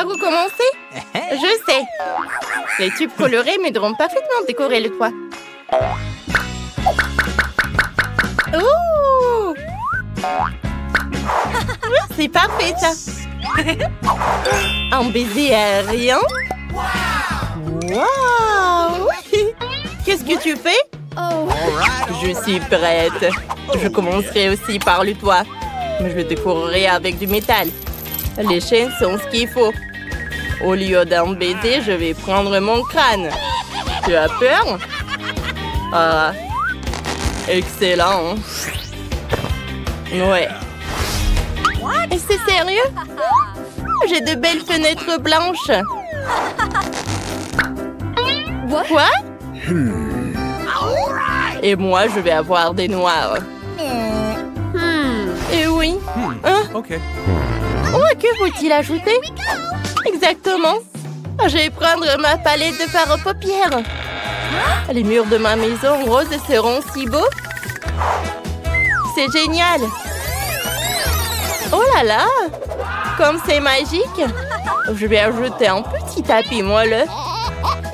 Par où commencer? Je sais. Les tubes colorés m'aideront parfaitement à décorer le toit. Oh! C'est parfait, ça. Un baiser aérien. Wow! Qu'est-ce que tu fais? Je suis prête. Je commencerai aussi par le toit. Mais je le décorerai avec du métal. Les chaînes sont ce qu'il faut. Au lieu d'un baiser, je vais prendre mon crâne. Tu as peur? Ah, excellent. Ouais. C'est sérieux? J'ai de belles fenêtres blanches. Quoi? Et moi, je vais avoir des noirs. Et oui. Hein? OK. Oh, que faut-il ajouter? Exactement. Je vais prendre ma palette de fard aux paupières. Les murs de ma maison rose seront si beaux. C'est génial. Oh là là! Comme c'est magique! Je vais ajouter un petit tapis moelleux.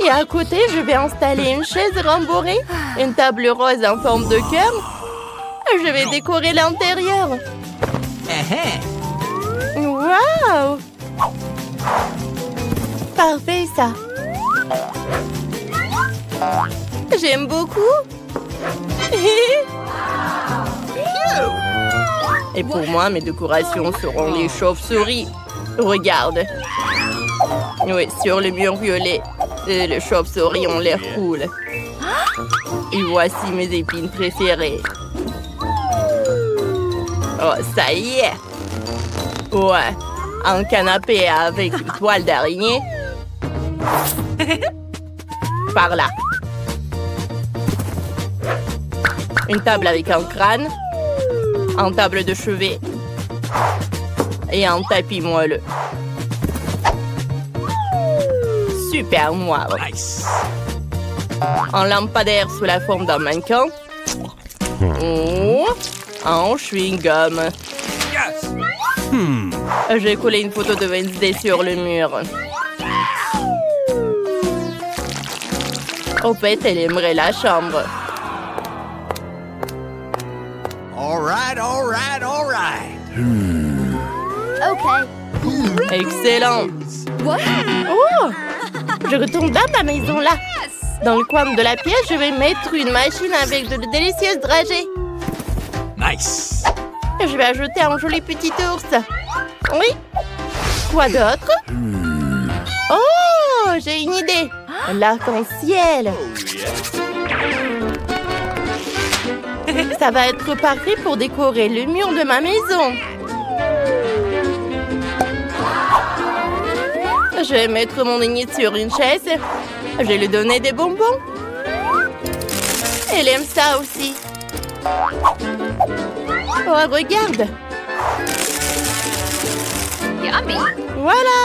Et à côté, je vais installer une chaise rembourrée, une table rose en forme de cœur. Je vais décorer l'intérieur. Waouh! Parfait, ça. J'aime beaucoup. Et pour moi, mes décorations seront les chauves-souris. Regarde. Oui, sur le mur violet, les chauves-souris ont l'air cool. Et voici mes épines préférées. Oh, ça y est. Ouais, un canapé avec une toile d'araignée. Par là. Une table avec un crâne. Un table de chevet. Et un tapis moelleux. Super moire. Nice. Un lampadaire sous la forme d'un mannequin. Oh, un chewing-gum. Yes. J'ai collé une photo de Wednesday sur le mur. Au fait, elle aimerait la chambre. All right, all right, all right. OK. Excellent. What? Oh! Je retourne dans ma maison, là. Dans le coin de la pièce, je vais mettre une machine avec de délicieuses dragées. Nice. Je vais ajouter un joli petit ours. Oui. Quoi d'autre? Oh, j'ai une idée. L'arc-en-ciel. Ça va être parfait pour décorer le mur de ma maison. Je vais mettre mon aîné sur une chaise. Je vais lui donner des bonbons. Elle aime ça aussi. Oh, regarde. Yummy. Voilà.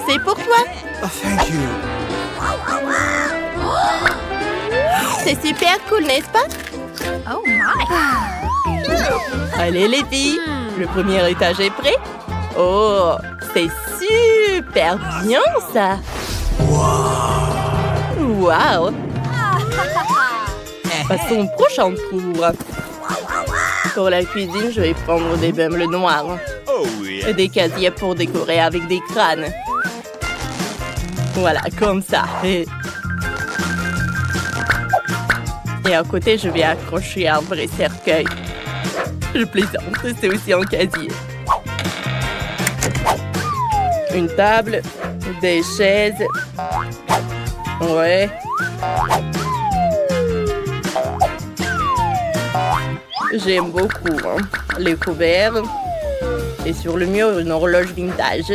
C'est pour toi. Oh, thank you. C'est super cool, n'est-ce pas? Oh my. Allez, les filles. Le premier étage est prêt. Oh, c'est super bien, ça. Wow. Passons au prochain tour. Pour la cuisine, je vais prendre des meubles noirs. Oh yeah. Et des casiers pour décorer avec des crânes. Voilà, comme ça. Et à côté, je vais accrocher un vrai cercueil. Je plaisante, c'est aussi un casier. Une table, des chaises. Ouais. J'aime beaucoup les couverts. Et sur le mur, une horloge vintage.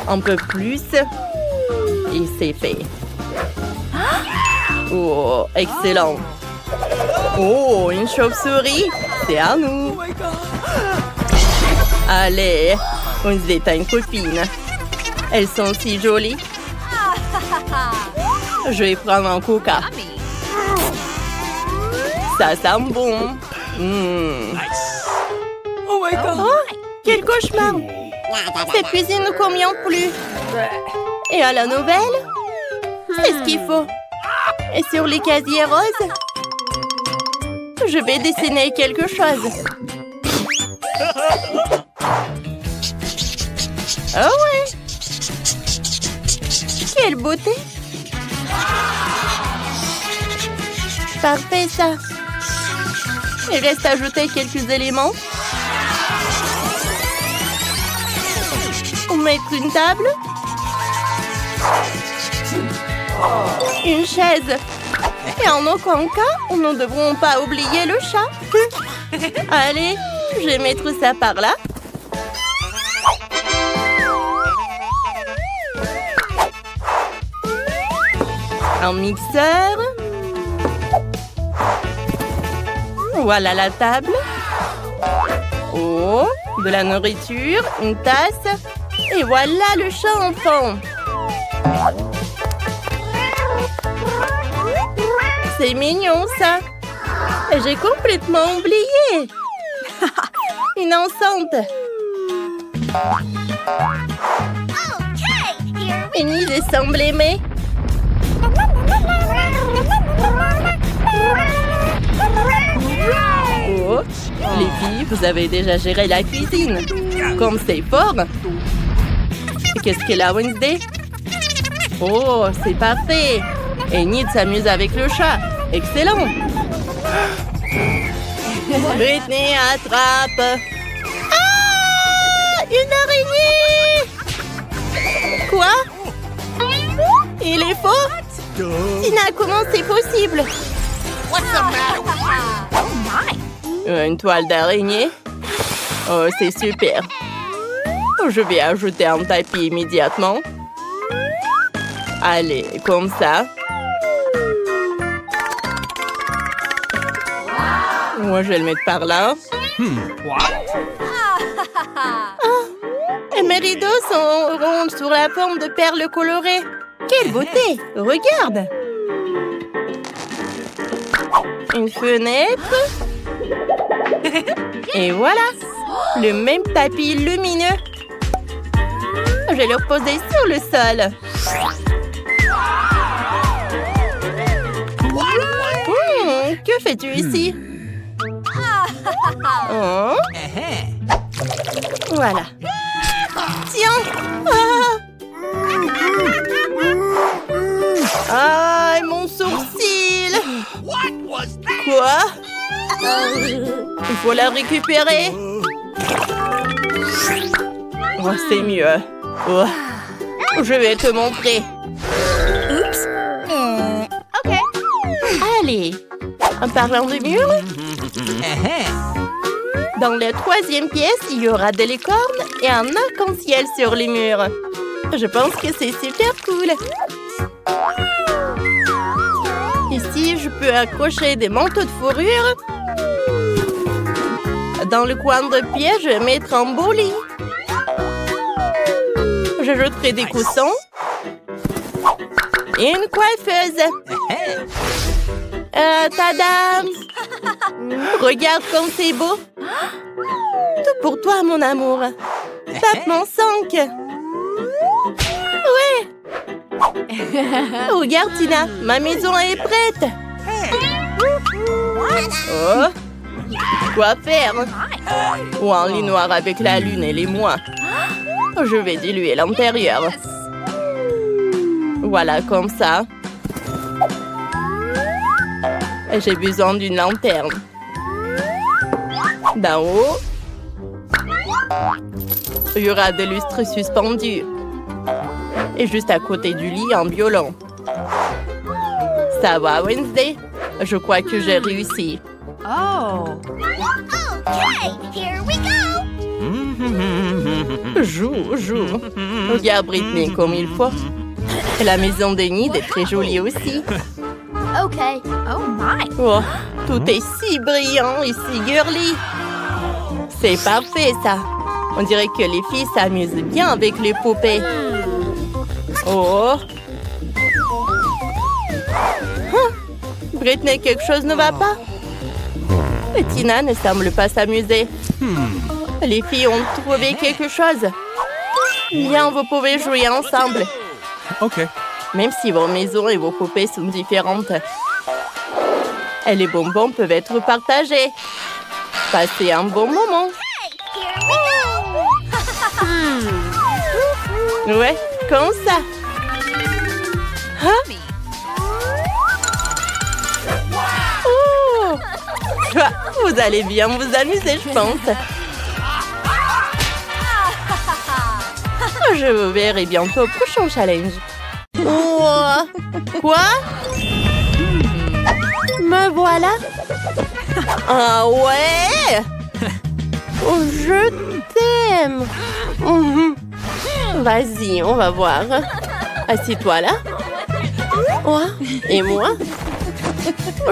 Un peu plus. Et c'est fait. Oh, excellent. Oh, une chauve-souris. C'est à nous. Allez, on se détend une copine. Elles sont si jolies. Je vais prendre un coca. Ça sent bon. Nice. Oh my God. Oh, quel cauchemar. Cette cuisine ne convient plus. Et à la nouvelle, c'est ce qu'il faut. Et sur les casiers roses, je vais dessiner quelque chose. Oh ouais! Quelle beauté! Parfait ça! Il reste à ajouter quelques éléments. Mettre une table. Une chaise. Et en aucun cas, nous ne devrons pas oublier le chat. Allez, je vais mettre ça par là. Un mixeur. Voilà la table. Oh, de la nourriture, une tasse. Et voilà le chat enfant. C'est mignon ça. J'ai complètement oublié. Innocente. Enid semble aimer. Oh, les filles, vous avez déjà géré la cuisine. Comme c'est fort. Qu'est-ce qu'elle a, Wednesday? Oh, c'est parfait. Enid s'amuse avec le chat. Excellent. Britney attrape. Ah! Une araignée! Quoi? Il est faux? Tina, comment c'est possible? Une toile d'araignée? Oh, c'est super. Je vais ajouter un tapis immédiatement. Allez, comme ça. Moi, je vais le mettre par là. Et mes rideaux sont ronds sur la forme de perles colorées. Quelle beauté! Regarde! Une fenêtre. Et voilà! Le même tapis lumineux. Je vais le poser sur le sol. Que fais-tu ici? Oh. Voilà. Tiens! Ah, mon sourcil! Quoi? Il faut la récupérer. Oh, c'est mieux. Oh. Je vais te montrer. Oups. Ok. Allez. En parlant de mur, dans la troisième pièce, il y aura des licornes et un arc-en-ciel sur les murs. Je pense que c'est super cool. Ici, je peux accrocher des manteaux de fourrure. Dans le coin de pied, je vais mettre un beau lit. J'ajouterai des coussins et une coiffeuse. Tadam! Regarde comme c'est beau. Tout pour toi, mon amour. Tape mon 5. Ouais. Regarde, Tina, ma maison est prête. Oh. Quoi faire? Ou un lit noir avec la lune et les mois. Je vais diluer l'intérieur. Voilà, comme ça. J'ai besoin d'une lanterne. D'en haut, il y aura des lustres suspendus. Et juste à côté du lit, un violon. Ça va, Wednesday? Je crois que j'ai réussi. Oh. Okay, here we go. Joue. Regarde Britney comme il faut. Et la maison d'Enid est très jolie aussi. Ok. Oh my. Oh, tout est si brillant et si girly. C'est parfait, ça. On dirait que les filles s'amusent bien avec les poupées. Oh. Britney, quelque chose ne va pas? Et Tina ne semble pas s'amuser. Les filles ont trouvé quelque chose. Bien, vous pouvez jouer ensemble. OK. Même si vos maisons et vos poupées sont différentes. Et les bonbons peuvent être partagés. Passez un bon moment. Ouais, comme ça. Hein? Oh! Vous allez bien vous amuser, je pense. Je vous verrai bientôt au prochain challenge. Oh! Quoi? Me voilà? Ah ouais? Oh, je t'aime. Vas-y, on va voir. Assieds-toi là. Oh, et moi?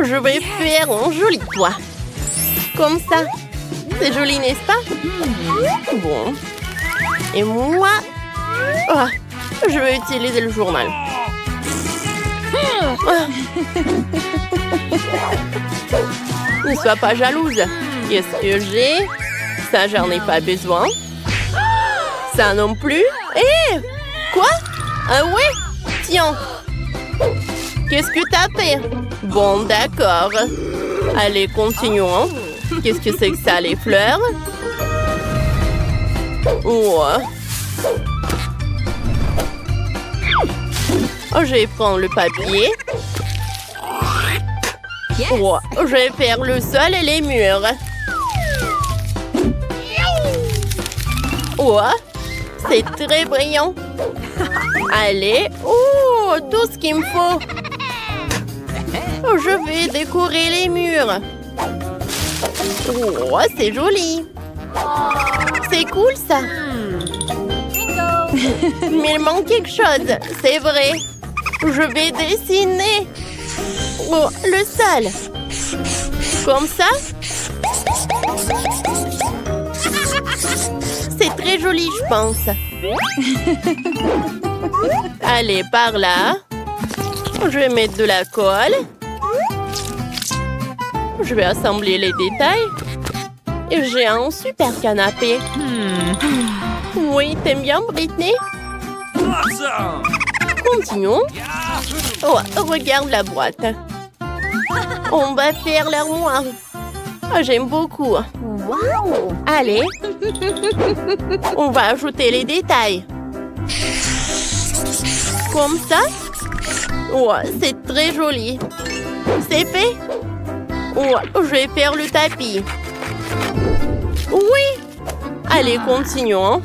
Je vais faire un joli toit. Comme ça. C'est joli, n'est-ce pas? Bon. Et moi? Oh, je vais utiliser le journal. Ne sois pas jalouse. Qu'est-ce que j'ai? Ça, j'en ai pas besoin. Ça non plus. Hé! Quoi? Ah ouais? Tiens. Qu'est-ce que t'as fait? Bon, d'accord. Allez, continuons. Qu'est-ce que c'est que ça, les fleurs? Ouais. Oh, je vais prendre le papier. Ouais. Je vais faire le sol et les murs. Ouais. C'est très brillant. Allez. Oh, tout ce qu'il me faut. Je vais décorer les murs. Oh, c'est joli. C'est cool, ça. Mais il manque quelque chose, c'est vrai. Je vais dessiner. Oh, le sol. Comme ça. C'est très joli, je pense. Allez, par là. Je vais mettre de la colle. Je vais assembler les détails. Et j'ai un super canapé. Oui, t'aimes bien, Britney? Continuons. Oh, regarde la boîte. On va faire l'armoire. Oh, j'aime beaucoup. Allez. On va ajouter les détails. Comme ça. Oh, c'est très joli. C'est fait. Oh, je vais faire le tapis. Oui. Allez, continuons.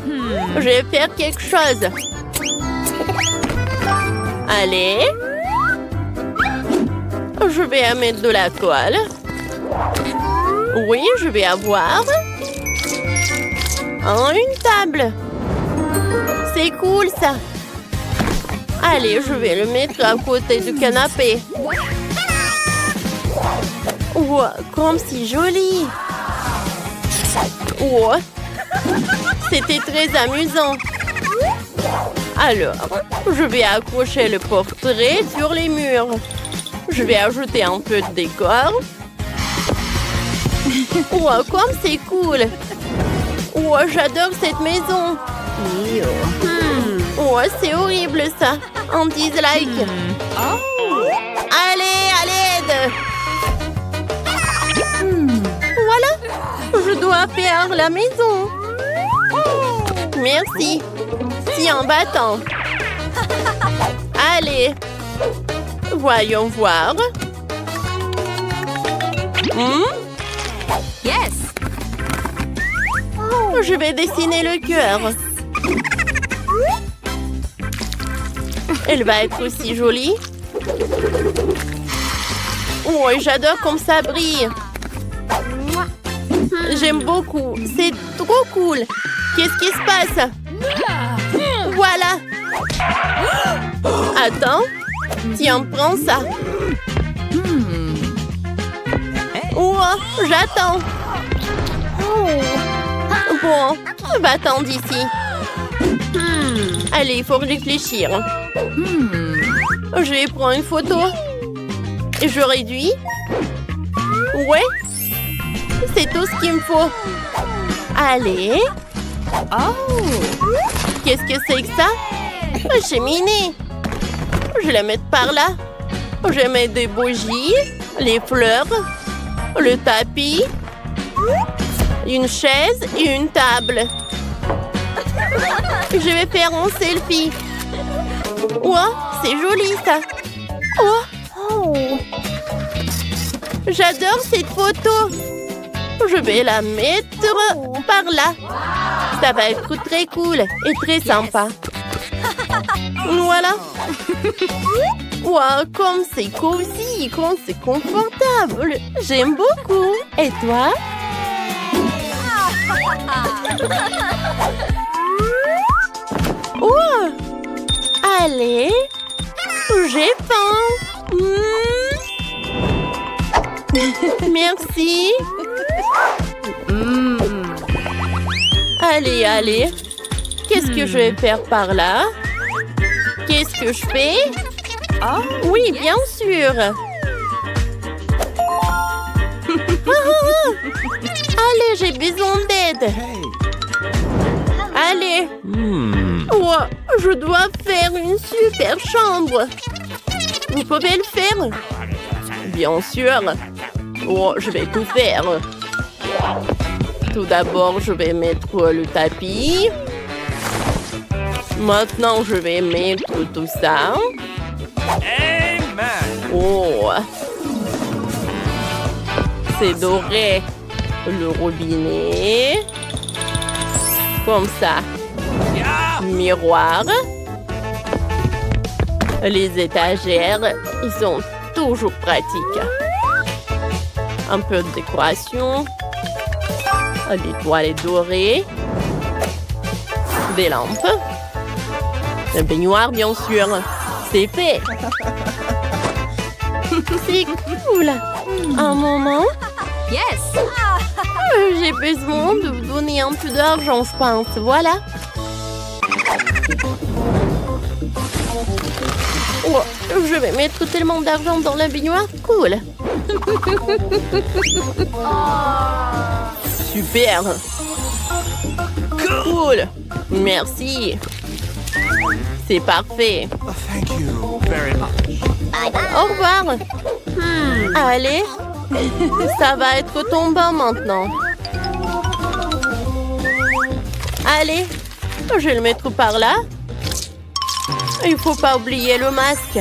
Je vais faire quelque chose. Allez. Je vais mettre de la colle. Oui, je vais avoir une table. C'est cool, ça. Allez, je vais le mettre à côté du canapé. Wow, comme c'est joli. Wow. C'était très amusant. Alors, je vais accrocher le portrait sur les murs. Je vais ajouter un peu de décor. Wow, comme c'est cool. Wow, j'adore cette maison. Wow, c'est horrible ça. Un dislike. Allez, à l'aide. Voilà, je dois faire la maison. Merci. Tiens, bâton. Allez. Voyons voir. Yes. Je vais dessiner le cœur. Elle va être aussi jolie. Oh, j'adore comme ça brille. J'aime beaucoup. C'est trop cool. Qu'est-ce qui se passe? Voilà. Attends. Tiens, prends ça. Oh, j'attends. Bon, va-t'en d'ici. Allez, il faut réfléchir. Je vais prendre une photo. Et je réduis. Ouais. C'est tout ce qu'il me faut. Allez. Qu'est-ce que c'est que ça? Une cheminée. Je vais la mettre par là. Je vais mettre des bougies, les fleurs, le tapis, une chaise et une table. Je vais faire un selfie. Wow, c'est joli ça. Oh. J'adore cette photo. Je vais la mettre par là. Ça va être très cool et très sympa. Voilà. Wow, comme c'est cosy, comme c'est confortable. J'aime beaucoup. Et toi? Oh! Allez, j'ai faim. Merci. Allez, allez. Qu'est-ce que je vais faire par là? Qu'est-ce que je fais? Oui, bien sûr. Allez, j'ai besoin d'aide. Allez. Oh, je dois faire une super chambre. Vous pouvez le faire? Bien sûr. Oh, je vais tout faire. Tout d'abord, je vais mettre le tapis. Maintenant, je vais mettre tout ça. Oh. C'est doré. Le robinet. Comme ça. Miroir. Les étagères, ils sont toujours pratiques. Un peu de décoration. Les toilettes dorées. Des lampes. Le baignoire, bien sûr. C'est fait. C'est cool. Un moment. Yes. J'ai besoin de vous donner un peu d'argent, je pense. Voilà. Oh, je vais mettre tellement d'argent dans la baignoire. Cool. Super. Cool. Merci. C'est parfait. Thank you very much. Au revoir. Allez. Ça va être ton bain maintenant. Allez. Je vais le mettre par là. Il faut pas oublier le masque.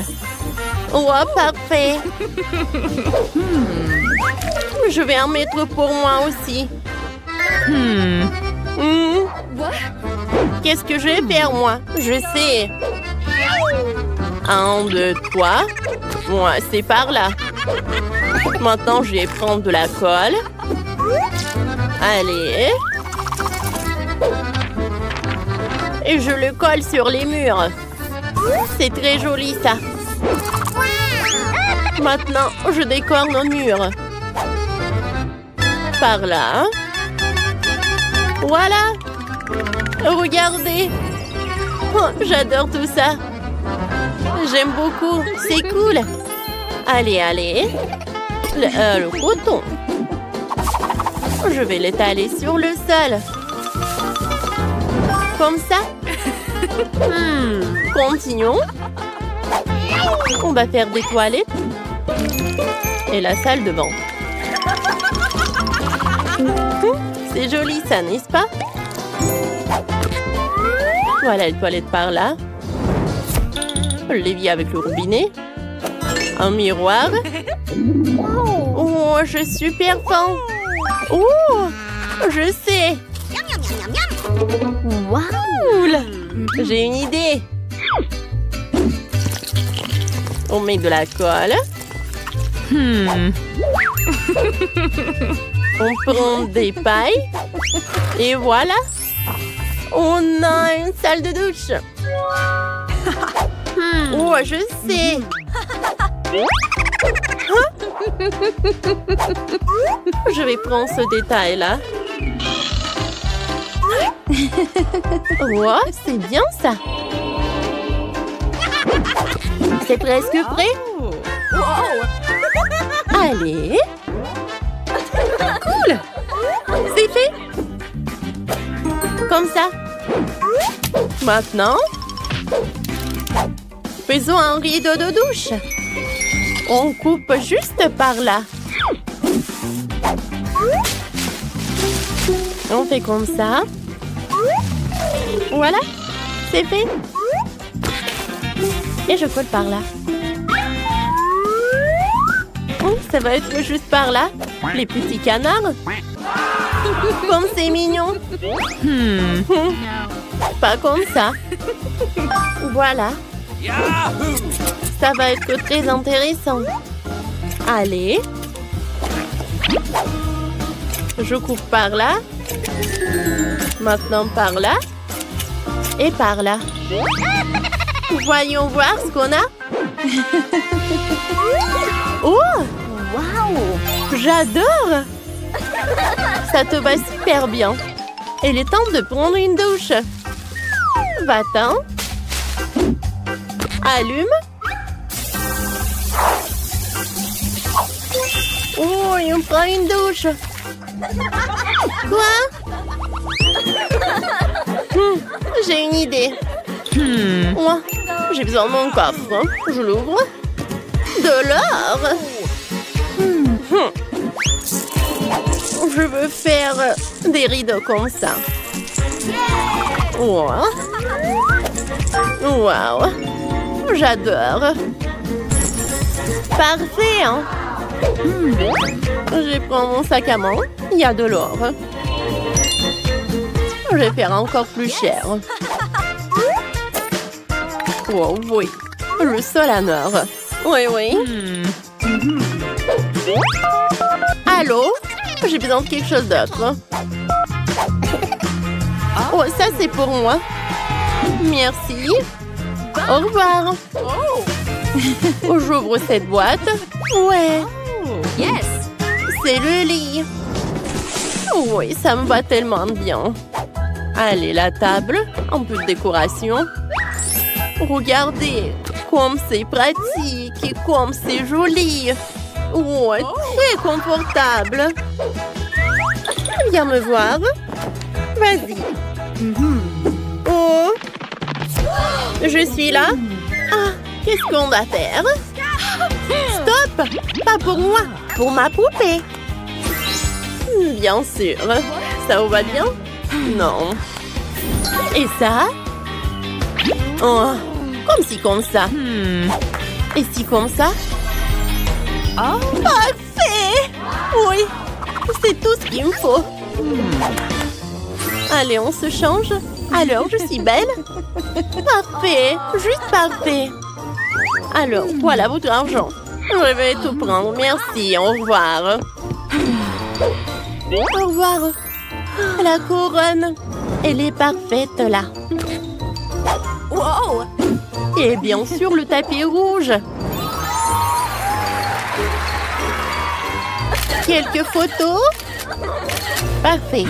Oh, parfait. Je vais en mettre pour moi aussi. Qu'est-ce que je vais faire, moi? Je sais. 1, 2, 3. Moi, c'est par là. Maintenant, je vais prendre de la colle. Allez. Et je le colle sur les murs. C'est très joli, ça. Maintenant, je décore nos murs. Par là. Voilà. Regardez. Oh, j'adore tout ça. J'aime beaucoup. C'est cool. Allez, allez. Le coton. Je vais l'étaler sur le sol. Comme ça. Continuons. On va faire des toilettes. Et la salle de bain. C'est joli ça, n'est-ce pas? Voilà les toilettes par là. L'évier avec le robinet. Un miroir. Oh, je suis super faim. Oh, je sais. Wow. J'ai une idée. On met de la colle. On prend des pailles. Et voilà. On a une salle de douche. Oh, je sais. Je vais prendre ce détail-là. Oh, c'est bien ça. C'est presque prêt. Allez. Cool. C'est fait. Comme ça. Maintenant, faisons un rideau de douche. On coupe juste par là. On fait comme ça. Voilà, c'est fait. Et je colle par là. Oh, ça va être juste par là. Les petits canards. Comme c'est mignon. Pas comme ça. Voilà. Ça va être très intéressant. Allez. Je coupe par là. Maintenant par là. Et par là. Voyons voir ce qu'on a. Oh! Wow! J'adore! Ça te va super bien. Il est temps de prendre une douche. Va-t'en. Allume. Oh, et on prend une douche. Quoi? J'ai une idée. Moi, j'ai besoin de mon coffre. Je l'ouvre. De l'or. Je veux faire des rideaux comme ça. Wow. Wow. J'adore. Parfait, hein? Je prends mon sac à main. Il y a de l'or. Je vais faire encore plus cher. Oh oui. Le sol en or. Oui, oui. Allô? J'ai besoin de quelque chose d'autre. Oh, ça c'est pour moi. Merci. Au revoir. J'ouvre cette boîte. Ouais. Yes. C'est le lit. Oui, ça me va tellement bien. Allez, la table. Un peu de décoration. Regardez, comme c'est pratique et comme c'est joli. Ouais, très confortable. Viens me voir. Vas-y. Oh, je suis là. Ah, qu'est-ce qu'on va faire? Stop! Pas pour moi, pour ma poupée. Bien sûr. Ça vous va bien? Non. Et ça? Oh, comme si comme ça. Et si comme ça? Oh. Parfait! Oui, c'est tout ce qu'il me faut. Allez, on se change. Alors, je suis belle? Parfait, juste parfait. Alors, voilà votre argent. Je vais tout prendre, merci, au revoir. Au revoir. La couronne, elle est parfaite là. Wow! Et bien sûr, le tapis rouge. Quelques photos. Parfait.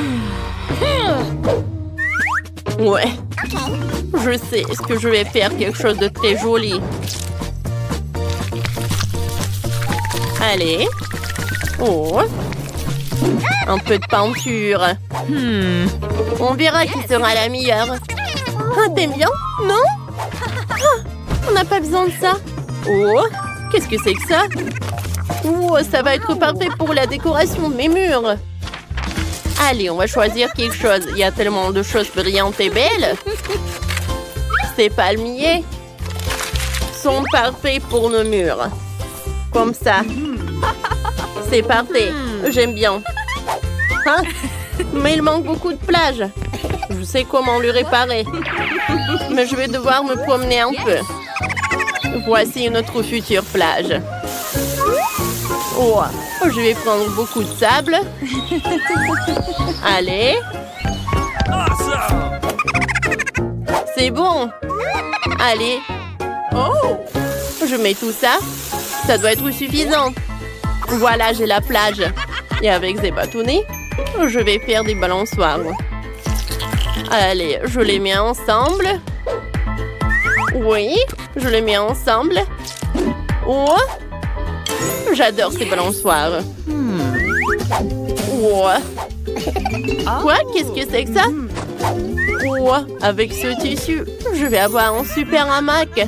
Ouais. Je sais ce que je vais faire, quelque chose de très joli. Allez. Oh. Un peu de peinture. On verra qui sera la meilleure. Ah, t'aimes bien? Non? Ah, on n'a pas besoin de ça. Oh, qu'est-ce que c'est que ça? Oh, ça va être parfait pour la décoration de mes murs. Allez, on va choisir quelque chose. Il y a tellement de choses brillantes et belles. Ces palmiers sont parfaits pour nos murs. Comme ça. C'est parfait. J'aime bien. Hein? Mais il manque beaucoup de plage. Je sais comment le réparer. Mais je vais devoir me promener un peu. Voici notre future plage. Oh, je vais prendre beaucoup de sable. Allez. C'est bon. Allez. Oh, je mets tout ça. Ça doit être suffisant. Voilà, j'ai la plage. Et avec ces bâtonnets, je vais faire des balançoires. Allez, je les mets ensemble. Oui, je les mets ensemble. Oh, j'adore ces balançoires. Oh. Quoi? Qu'est-ce que c'est que ça? Oh, avec ce tissu, je vais avoir un super hamac.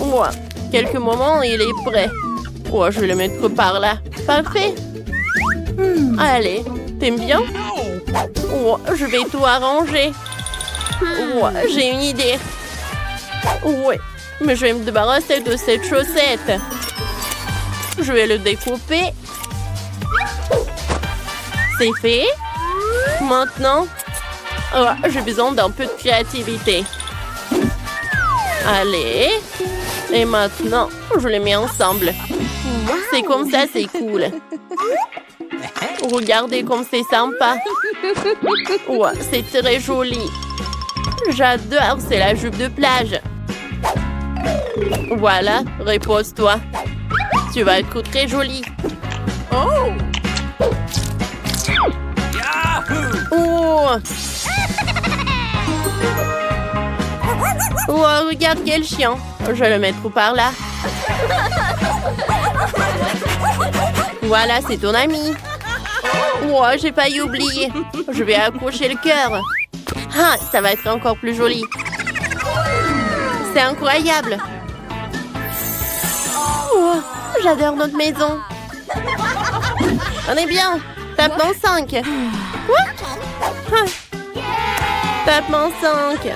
Oh, quelques moments et il est prêt. Oh, je vais le mettre par là. Parfait. Allez, t'aimes bien? Oh, je vais tout arranger. Oh, j'ai une idée. Ouais, mais je vais me débarrasser de cette chaussette. Je vais le découper. C'est fait. Maintenant, oh, j'ai besoin d'un peu de créativité. Allez. Et maintenant, je les mets ensemble. C'est comme ça, c'est cool. Regardez comme c'est sympa. Oh, c'est très joli. J'adore, c'est la jupe de plage. Voilà, repose-toi. Tu vas être très jolie. Oh! Oh! Oh, regarde quel chien. Je vais le mettre par là. Voilà, c'est ton ami. Oh, j'ai failli oublier. Je vais accrocher le cœur. Ah, ça va être encore plus joli. C'est incroyable. Oh, j'adore notre maison. On est bien. Tapement 5. Quoi? Ah. Tapement 5.